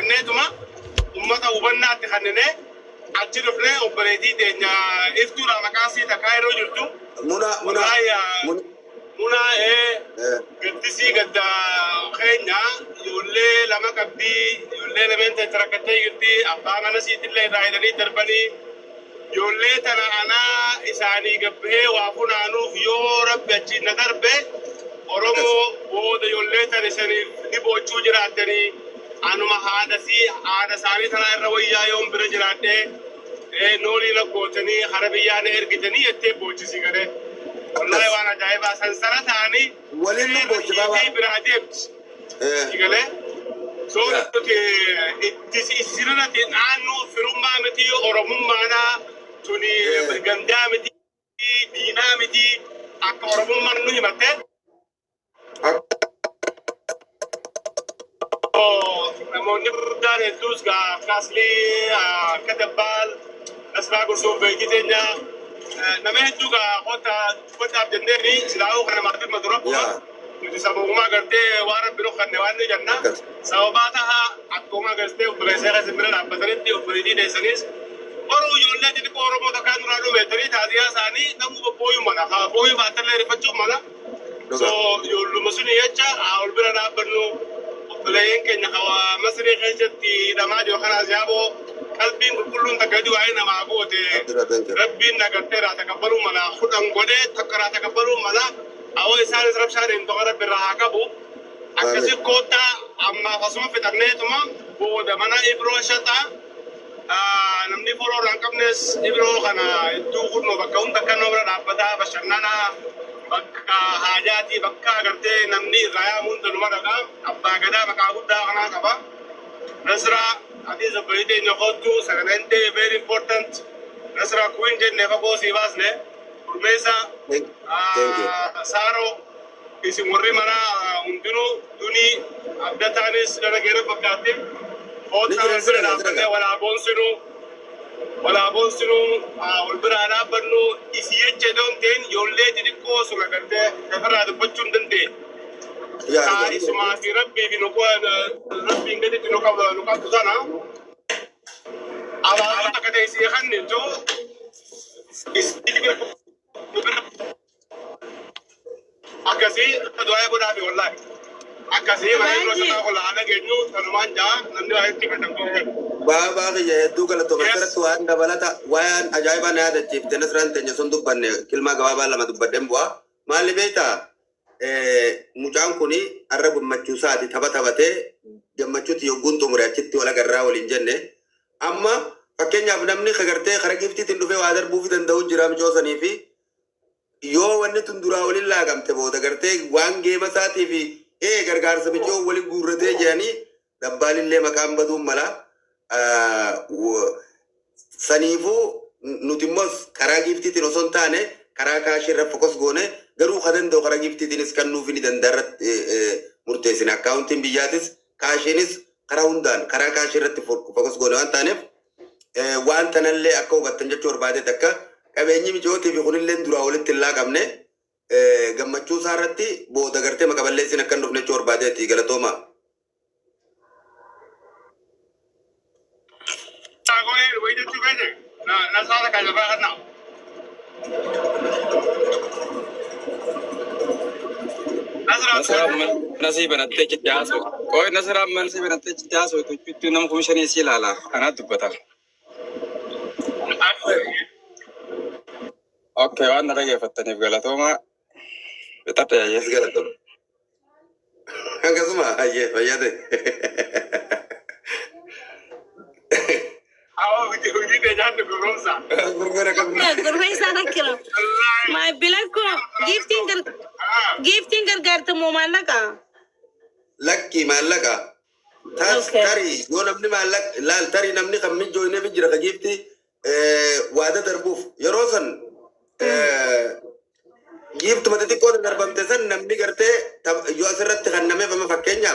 جنتهما أمة وبنا تخننه أجر فلان وبريدي دنيا إفتورا مكاسي تكايرو جرتو منا قدسي قد خينا يولي لما قبدي يولي لما انت تركتي يردي أبانا نسيت اللي رايدني دربني يولي تنا أنا إساني قبه وافونا نوف يو رب يجينا دربه ورمو بود يولي تنا إساني نبوچو جراتني أنو ما هذا ساني تنا الروية يوم برجراته نولي لقوتني خربيان إرقتني يتي بوچسي كده والله وانا جايبا سنسرة ثاني ولين نبوچ بابا براديبت يقولي سورة تسيرنا تنعنو فرما متي أورمم معنا توني غندا متي دينا متي أك أورمم منو يمتى نمو نبدأ ندوس كاسلي كتبال أسمع قرصو بيجيتنا نمهدو قوتا بجندني سلاو خنا مقدم مدرب تسابقوا ما قلتي وارد بنو خنواني جنة سبباتها أكوما قلتي وبرسالة زميلنا بطريقتي وبريدي ديسانيس ورو يولد دي كورو متكان رانو بيتري تاديا ساني نمو بوي منا خا بوي باتل رفتشو منا so يولو مسوني يجا أول برنا بنو وبلاين كنا خوا مصري خيشتي دماغي وخنا زيابو قلبين كلهم تكادوا عينا معبوتي ربي نقدر تكبروا منا خدام قدة تكرا تكبروا منا أو إنسان سرب شارين تغرى بالرهاكبو أكسي كوتا أما فاسم في تغنيتما بودا منا إبرو شتا نمني فلو رانكبنس إبرو خنا توخد نو بكون تكنو برا نبدا بشرنانا بكا حاجاتي بكا قرتي نمني رايا مندل مرقا أبا قدا بكا قدا خنا كبا نسرا هذه زبيدة نخوتو سكنتي very important نسرا كوين جن نفقو سيباسنه Rumesa, Saro, isi murri mana undino duni abdatanis dana gere fakkatim. Otta sira nafanne wala bonsinu ulbira ana barnu isi yeche don ten yolle didi ko sura karte kafara da bachun dande. Ya isma fi rabbi bi no ko rabbi ngadi no ka tuzana. Awa ta kade isi khanni jo isi akasi doa boda bi wallahi akasi mai no sana ko laana gennu tanuman ja nandu aytti katango baba ya du kala to masara to anda balata wayan ajaiba na da chip tenasran tenya sondu banne kilma gaba bala madu badem bwa mali beta mujan kuni arabu machusaati tabatabate jammachuti yogunto murachitti wala garra walin jenne amma fakenya namni khagarte kharagifti tindu fe wadar bufi dandau jiram josani fi yo wanne tundura walilla gamte boda garte wange masati fi gargar sabijo wali gurrate jani dabbalille makam badum mala sanifu nutimos karagifti tinosontane karaka shirra focus gone garu khaden do karagifti tinis kanu fini dandarat murtesin accounting biyatis kashinis karaundan karaka shirra focus gone antanef wanta nalle akko batanja chorbade takka kabeenyi mijooti fi kunilleen dura walitti illaa qabne gammachuu isaarratti booda gartee makaballeessin akkan dhufne chorbaadeeti galatooma. Nasi banatte chittaaso. Koi nasara nasi banatte chittaaso tu nam kumshani silala. Ana dubbata. Okay, waan nagaya fattaniif galatoma. Betata ya galatoma. Akkasuma ayye fayyade. Awo hojii de jaanne gurgursa. Gurgursa nakira. My bilako gifting gargarta mo malaka. Lucky malaka. Tas tari yo namni malak lal tari namni kamni joine bi jira gifti wada darbuf yarosan gift matati ko darbamte san namni garte yo asirratti kanname bama fakkenya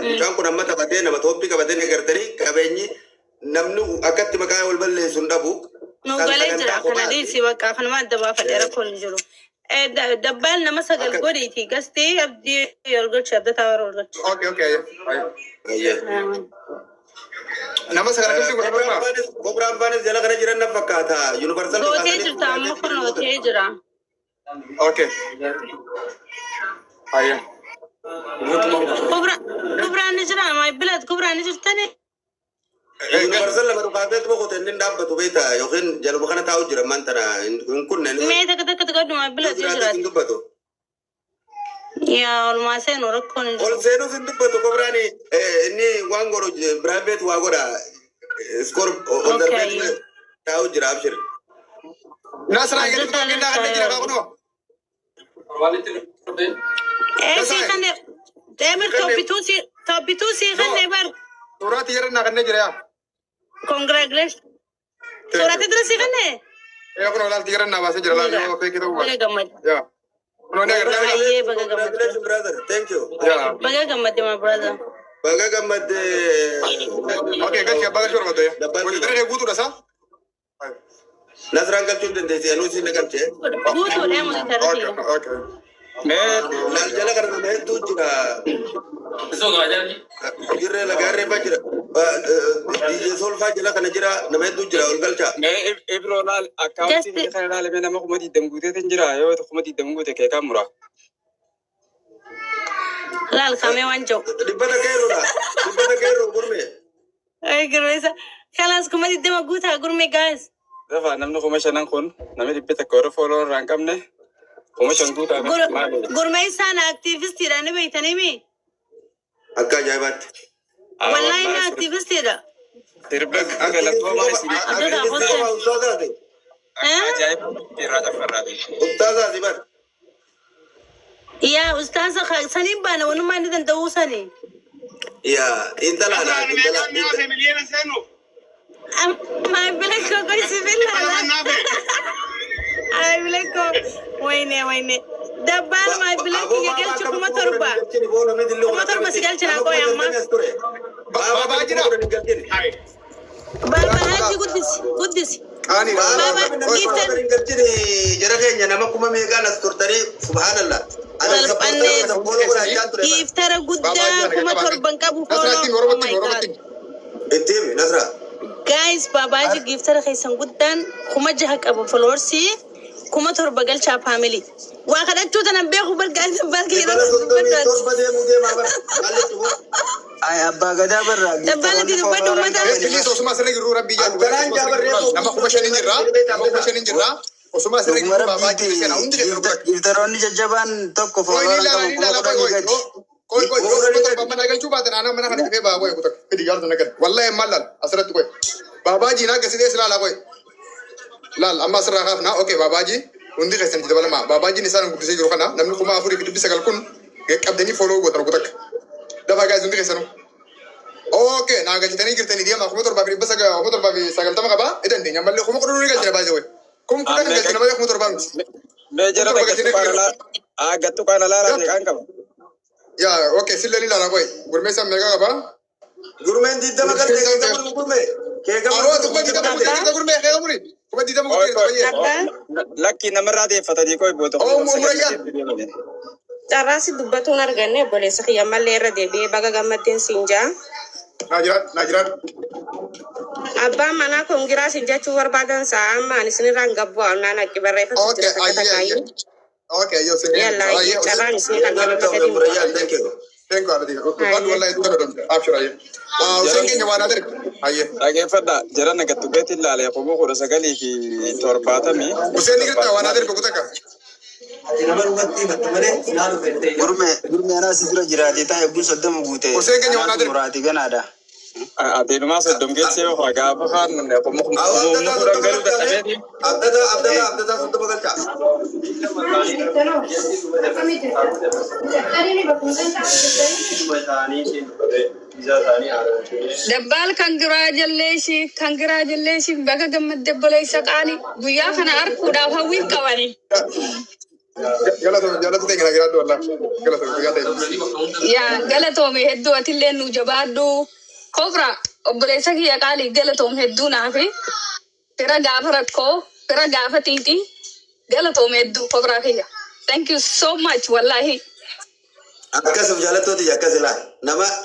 mucaan kun amma taphatee nama toppii qabatee gartanii qabeenyi namni akkatti maqaa wal balleessuun dhabu. Nugalee jira kana dhiisi bakka kanuma adda baafadheera kun jiru. Dabbaan nama sagal godhiiti gastee abdii ol galchi abda taawara ol galchi. Okay. nama sagala kalti gura barba. Kobraan baanis jala kana jiran na fakkaata. Universal Gootee jirta amma kun gootee jira. Okay. Ayya. Kubraan ni jira my blood kubraan ni jirtani. Universal lama dhugaatee tuba qote inni dhaabbatu beekta yookiin jaluma kana taa'u jira mantana hin kunne. Mee takka godhu my blood jira. Dubbatu. Yaa olmaa seenu rakkoon hin Ol jiru. seenuuf hin dubbatu kobraan inni waan godhu biraabeet waa godha. Skor on darbee taa'u jira abshir. Nasra ayya tuba kenda kan jira ka kuno. Si kan Demir topitu si kan bar. Surati yara na kan jira ya. Congratulations. Surati terus si kan Ya kuno lal tiran na basa jira lal yo pe kita buat. Baga gamad. Ya. Kuno ne garna. Ayye baga gamad. Congratulations brother. Thank you. Ya. Baga gamad my brother. Baga gamad. Okay, kan siapa kan suruh ya. Kuno tere butuh dah sa. Nasraan galchuun dandeessi anuusi na galchee. Guutuu deemu Okay, tarti. okay. Laal jala kana nama hedduu jira. Jirree lagaarree faa jira. DJ Solfaa jala kana jira nama hedduu jira ol galcha. Ibro lal account ni kan lal me nama kuma di demgute ten jira yo to kuma di demgute ke kamura. Laal kame wanjo. Dibbata keerroodha. Dibbata keerroo gurme. Ay gurmesa. Kalas kuma di dema guutaa gurme guys. Dafa namni kuma shanan kun namni dibbata koro follow rankamne. Kuma shanguta. Gurme sana activist ira ne beitani mi. Akka ajaa'ibaatti. Wallahi na activist ira. Tirbek agala to ma isi. Adada hosse. Ustaazaati. Ajaib tiraja farradi. Ustaazaati bar. Ya ustaza sanin bana wani ma ni dan dawo sani. Yaa intala Nasra ni intala. meeqa naafe miliyoona seenu. Ma bilek ko ko sibilla. Nama naafe. Ay bilek ko. Wayne. Dabbal ma bilek ki gel ci kuma torba. Kuma torba si gel ci na ko yamma. Baba jira. Hai. Baba haji guddis. Ani Baba gifted. Jara keenya nama kuma meeqaan as turtanii subhaanallah. Giftara guddaa kuma torban qabu Nasratin Oh my God. Itti himi Nasra. Guys, babaaji giftara keessan guddaan kuma jaha qabu followersi kuma torba galchaa family. Waa kadhachuu tanan beeku bargaasa barkii Torba deemuu deemaa bar. Maalleetu moo? Ay abbaa gadaa barraa. Dabbala di dubbadhu uummata. Bilis osuma sirri giru rabbi yaa Akkanaan jaabarree nama kuma shanin jirra. Nama kuma shanin jirra. Osuma sirri giru baba jira kana hundi de giru. Giftaroonni jajjabaan tokko Koi ni la fooloo ni la qabu koi gadi. koi koi baba mana galchu baatan ana mana kana fe baba kutak kidi gardo nagar wallahi malal asrat koi baba ji na gaside sila la koi lal amma sirra khafna okay baba ji hundi kesan jida balama baba ji ni sanan gudise giru kana namni kuma afuri kidi bisagal kun qabdani follow gotar kutak dafa guys hundi kesan okay na galchitani girtani dia ma kuma tor babi bisaga kuma tor babi sagal tama kaba idan de nyamalle kuma kudu ni galchina baje we kum kuda galchina baje kuma tor babi me jara da gattu kana la ra kan kaba ya okay sillani la na koi gurme sam mega kaba Gurmeen diddama galtee kan qabu gurme. Kee qabu. aro tukka di tamu kita gurme kaya gurme kuma di tamu kita lakki namarra de fatadi koi boto Oh murayya. Carraasi dubbatuun arganne obboleessa kiyya mallee irra deebi'ee baga gammadeen siinjaa. najirat Abbaan manaa kongiraa siin jechuu barbaadan sa'a amma ani isinirraan gabboo naan haqqi barreeffatu okay jira takka takaayyuu. okay yo sing Yalla carraan isinii kan nama Murayyaa gadii. thank you. tengo abadi bad wallahi tukka dum abshir aye usengi nyawana der aye age fada jara na gattu beti lale ko mo ko sagali ki torbatami usengi girta wana der ko kutaka Gurme anaa si dura jiraate taa'e eegduun soddoma guute. Oseen keenya waan adeemu. Muraati ganaadha. adeemaa soddom geesse waa gaafa kaan ko mo furan galu da tabeeti Abdata soddoma galcha. Dabbal congratulations baga gammadde boleessa qaali guyyaa kana arkuudhaaf hawwiin qabani. galata ta'e gara gara walla galata Yaa galatoome hedduu atillee nu jabaadhu. Kofra obboleessa kiyya qaali galatoome hedduu naafi. Fira gaafa rakkoo, fira gaafa xiixii galatoome hedduu kofraa kiyya. Thank you so much wallahi. Akkas jaalattooti akkas ilaa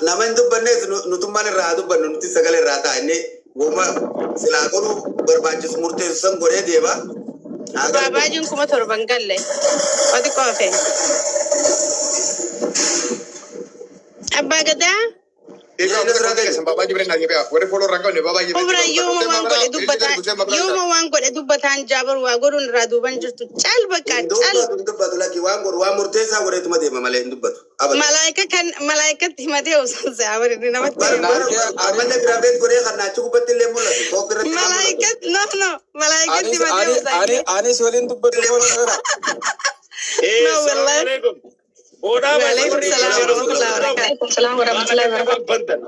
nama hin dubbannees nutummaan irraa dubbannu nuti sagalee irraa taa'inne woma silaa godhu barbaachisu murteessu san godhee deema. Babaajiin 7,000 galle. Ati koofe. Abbaa Gadaa. Ega abdurra de san baba jibril na gebe wore follow ranka ne baba jibril Obra yooma waan godhe dubbataan jaabar waa godhuun irraa duuban jirtu cal bakka cal dubbatu laki waan godhu waan murteessaa godheetuma deema malee hin dubbatu. malaayikatti himatee osoo jaabar inni namatti ammallee biraa beet godhee kan naachi gubbatti illee mul'atu. malaayikatti himatee osoo anis waliin dubbatu fooloo Assalamu alaikum. Waalaikumsalam warahmatullahi wabarakatuh.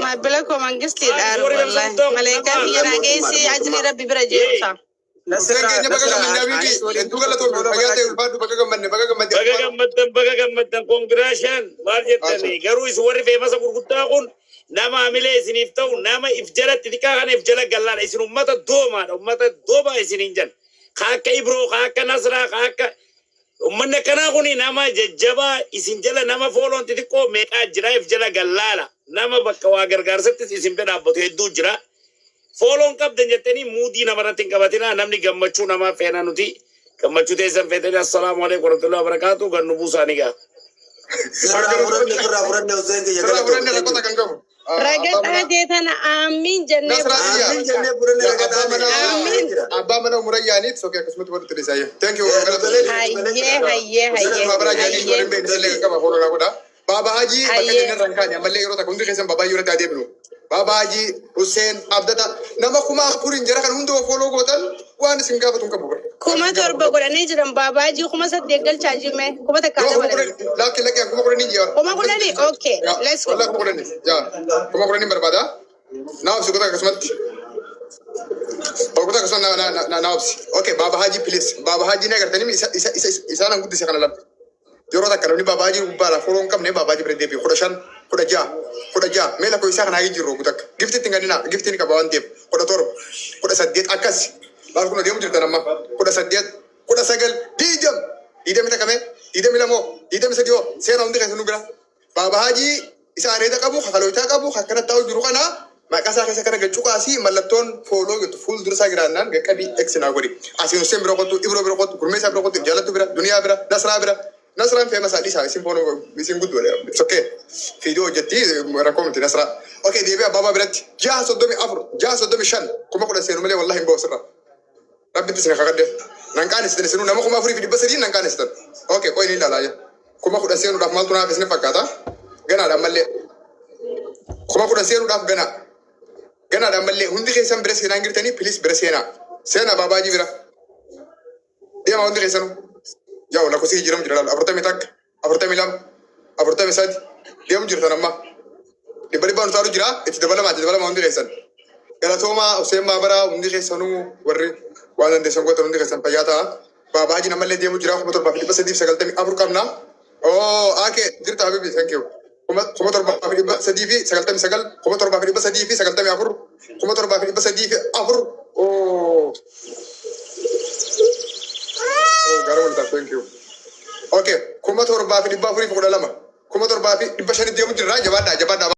Mabila ko mangisti dar wallahi malaika hira geesi ajli rabbi birajeesa Nasranya baga manyawi itu kalau tu baga te ulfadu Baga gammadan congratulation marjetani garu is warri famous gurguddaa kun nama amile isinif ta'u nama ifjala tika kan ifjala gallaan isin ummata dooma isin injan akka ibro akka nasra akka ummanne kana kuni nama jajjaba isin jala nama foolon titiko meeqa jira ifjala gallaala nama bakka waa gargaarsatti isin bedhaabatu hedduu jira foolon qabdan jettanii muudii namarratti hin qabatina namni gammachuu namaa feena nuti gammachuu teessan feetanii assalaamu alaikum warahmatullahi wabarakatuh gannu buusaanii gaa ragata deetana amin jannee abba mana murayani so ke kismet wadu trisaya thank you hayye Baba Haji bakal rangkanya malle yoro ta kundi kesan baba yoro ta debno Baba Haji Hussein Abdata nama kuma purin jara kan hundo follow gotal wan singa batun kabu kuma torba godane jiran babaji kuma sadde gal chaji me kuma ta kada wala laki kuma kurani jiya kuma godane okay let's go kuma kurani ya kuma kurani berbada now sugota kismet Oguta kesan na okay Baba Haji please Baba Haji ne gartani isa nan guddi sakana lab Joro tak kalau ni babaji ubara folong kam ne babaji berdepi kuda ja mela ko isa kana hiji ro gutak gifti tinganina gifti ni ka bawan tip kuda saddiet akas lalu kuda dia mujurta nama kuda saddiet kuda sagal dijam mita kame milamo sadio sera undi kan sunubra babaji isa areda kabu kalau ita kabu hakana tahu juru kana makasa kasa kana gacuka asi malaton follow gitu full dursa giranan gakabi x na gori asin sembro ko tu ibro bro ko tu kurmesa bro ko tu jalatu bra dunia bra nasra bra Nasran famous at least isin follow isin good wala it's okay video jetti rakomti nasra okay dia baba berat jah sodomi shan kuma kula senu male wallahi bo sirra rabbi tisna khagade nan kan isdene senu nama kuma furi fi basari nan kan isdan okay oi ni lala ya kuma kula senu daf maltuna bisne fakata gana da malle kuma kula senu daf gana da malle hundi kesan bresena ngirtani please bresena sena babaji bira dia ma hundi kesanu Ya, ulah kusi jiram jiral. Apertami tak, apertami lam, apertami sad. Dia mujur tanam mah. Di bari ban taru jira, itu dabala mah undi kesan. Kalau thoma, usai bara undi kesanu warri. Walan desa gua undi kesan payata. Baba haji namalle dia mujura kumator bafili pasadif segal tami abur kamna. Oh, ake jirta habibi, thank you. Kumator bafili pasadifi segal tami segal. Kumator bafili pasadifi segal tami abur. Kumator bafili pasadifi abur. Oh. Garam thank you. Okay, kumator bafili bafili pokok dalam. Kumator bafili di pasar dia mujur raja bada.